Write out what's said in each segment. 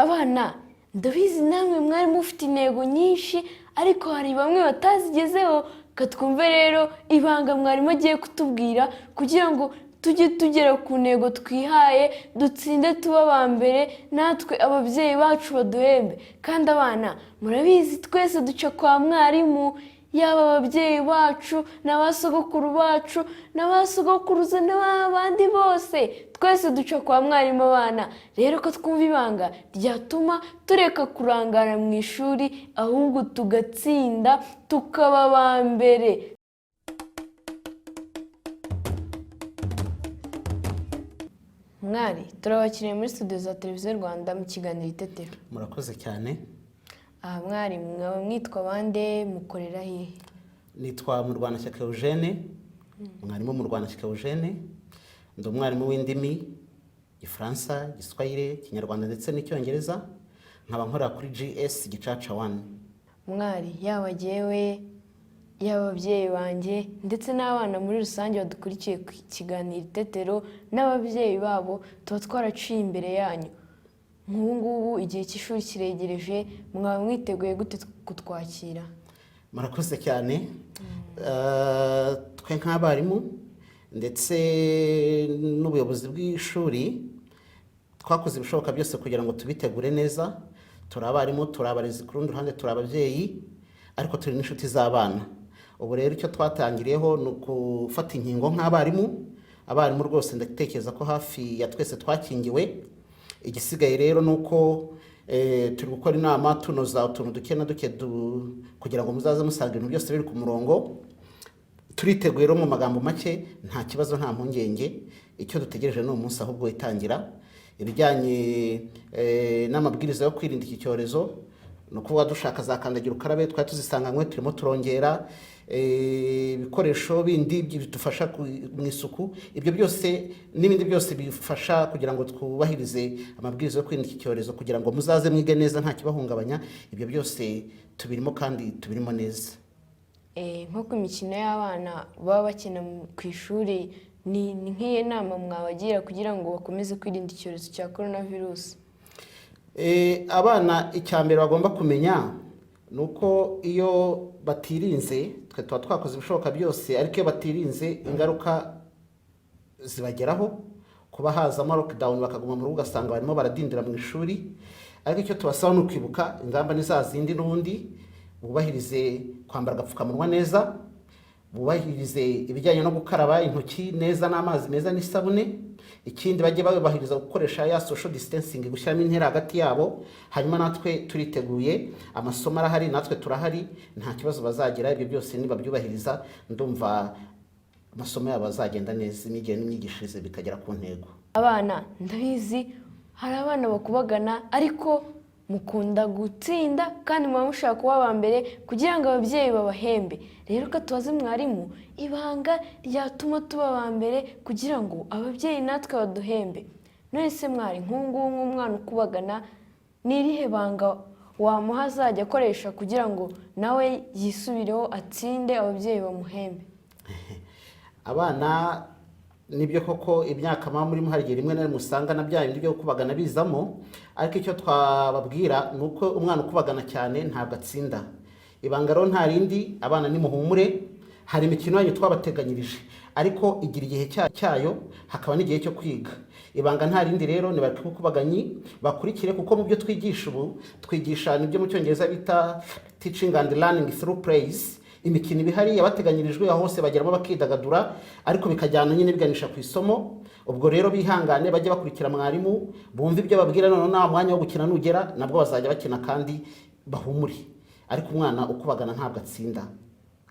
abana ndabizi namwe mwari mufite intego nyinshi ariko hari bamwe batazigezeho katwumve rero ibanga mwarimu agiye kutubwira kugira ngo tujye tugera ku ntego twihaye dutsinde tuba aba mbere natwe ababyeyi bacu baduhembe kandi abana murabizi twese duca kwa mwarimu yaba ababyeyi bacu n'abasogokuru bacu n'abasogokuruza n'abandi bose twese duca kwa mwarimu abana rero ko twumva ibanga ryatuma tureka kurangara mu ishuri ahubwo tugatsinda tukaba aba mbere. Mwari turabakiriye muri studio za televiziyo Rwanda mu kiganiro Itetero. Murakoze cyane. Mwari mwaba mwitwa bande mukorera hehe? Nitwa Murwanashyaka Eugene, mwarimu Murwanashyaka Eugene, ndi umwarimu w'indimi Igifaransa, Igiswahili, Kinyarwanda ndetse n'Icyongereza, nkaba nkorera kuri GS Gicaca 1. Mwari yaba jewe y'ababyeyi banjye ndetse n'abana muri rusange badukurikiye ku kiganiro Itetero n'ababyeyi babo tuba twaraciye imbere yanyu. Nk'ubu ngubu igihe cy'ishuri kiregereje mwaba mwiteguye gute kutwakira? Murakoze cyane. Twe nk'abarimu ndetse n'ubuyobozi bw'ishuri twakoze ibishoboka byose kugira ngo tubitegure neza. Turi abarimu, turi abarezi, ku rundi ruhande turi ababyeyi ariko turi n'inshuti z'abana. Ubu rero icyo twatangiriyeho ni ukufata inkingo nk'abarimu. Abarimu rwose ndatekereza ko hafi ya twese twakingiwe. Igisigaye rero nuko turi gukora inama tunoza utuntu duke na duke kugira ngo muzaze musanga ibintu byose biri ku murongo. Turiteguye rero mu magambo make nta kibazo nta mpungenge. Icyo dutegereje ni umunsi ahubwo itangira. Ibijyanye n'amabwiriza yo kwirinda iki cyorezo no kuba dushaka za kandagira ukarabe twari tuzisanganywe turimo turongera ibikoresho bindi bidufasha mu isuku. Ibyo byose n'ibindi byose bifasha kugira ngo twubahirize amabwiriza yo kwirinda iki cyorezo kugira ngo muzaze mwige neza nta kibahungabanya. Ibyo byose tubirimo kandi tubirimo neza. Nko ku mikino y'abana baba bakina ku ishuri ni nk'iyo nama mwabagira kugira ngo bakomeze kwirinda icyorezo cya coronavirus? Abana icyambere bagomba kumenya nuko iyo batirinze twe tuba twakoze ibishoboka byose ariko iyo batirinze ingaruka zibageraho kuba hazamo lockdown bakaguma mu rugo ugasanga barimo baradindira mu ishuri. Ariko icyo tubasaba ni ukwibuka ingamba ni za zindi n'ubundi bubahirize kwambara agapfukamunwa neza, bubahirize ibijyanye no gukaraba intoki neza n'amazi meza n'isabune. Ikindi bajye babahiriza gukoresha ya social distancing, gushyiramo intera hagati yabo. Hanyuma natwe turiteguye, amasomo arahari, natwe turahari, nta kibazo bazagira. Ibyo byose niba byubahiriza ndumva amasomo yabo azagenda neza, imyigire n'imyigishirize bikagera ku ntego. Abana ndabizi hari abana bakubagana ariko mukunda gutsinda kandi muba mushaka kuba aba mbere kugira ngo ababyeyi babahembe. Rero ko tubaze mwarimu ibanga ryatuma tuba aba mbere kugira ngo ababyeyi natwe baduhembe. None se mwari nk'ubu nk'umwana ukubagana ni irihe banga wamuha azajya akoresha kugira ngo nawe yisubireho atsinde ababyeyi bamuhembe? Abana nibyo koko imyaka murimo hari igihe rimwe na rimwe usanga na bya bindi byo kubagana bizamo, ariko icyo twababwira ni uko umwana ukubagana cyane ntabwo atsinda. Ibanga rero nta rindi, abana nimuhumure, hari imikino yanyu twabateganyirije ariko igira igihe cyayo hakaba n'igihe cyo kwiga. Ibanga nta rindi rero ni bakubaganyi bakurikire kuko mu byo twigisha ubu twigisha nibyo mu Cyongereza bita teaching and learning through plays. Imikino ibihari yabateganyirijwe aho hose bageramo bakidagadura ariko bikajyana nyine biganisha ku isomo. Ubwo rero bihangane bajye bakurikira mwarimu bumva ibyo babwira, none nta mwanya wo gukina nugera nabwo bazajya bakina kandi bahumure. Ariko umwana ukubagana ntabwo atsinda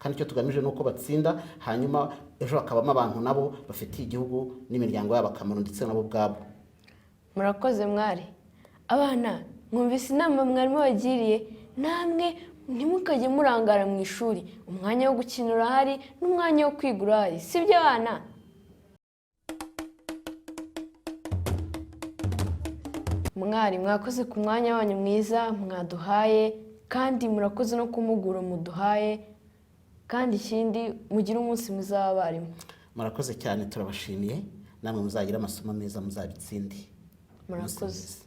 kandi icyo tugamije ni uko batsinda, hanyuma ejo hakabamo abantu nabo bafitiye igihugu n'imiryango yabo akamaro ndetse nabo ubwabo. Murakoze mwari. Abana mwumvise inama mwarimu bagiriye, namwe ntimukajye murangara mu ishuri. Umwanya wo gukina urahari n'umwanya wo kwiga urahari, sibyo abana? Mwari mwakoze ku mwanya wanyu mwiza mwaduhaye kandi murakoze no kumugura muduhaye, kandi ikindi mugire umunsi mwiza w'abarimu. Murakoze cyane, turabashimiye, namwe muzagira amasomo meza muzabitsinde. Murakoze.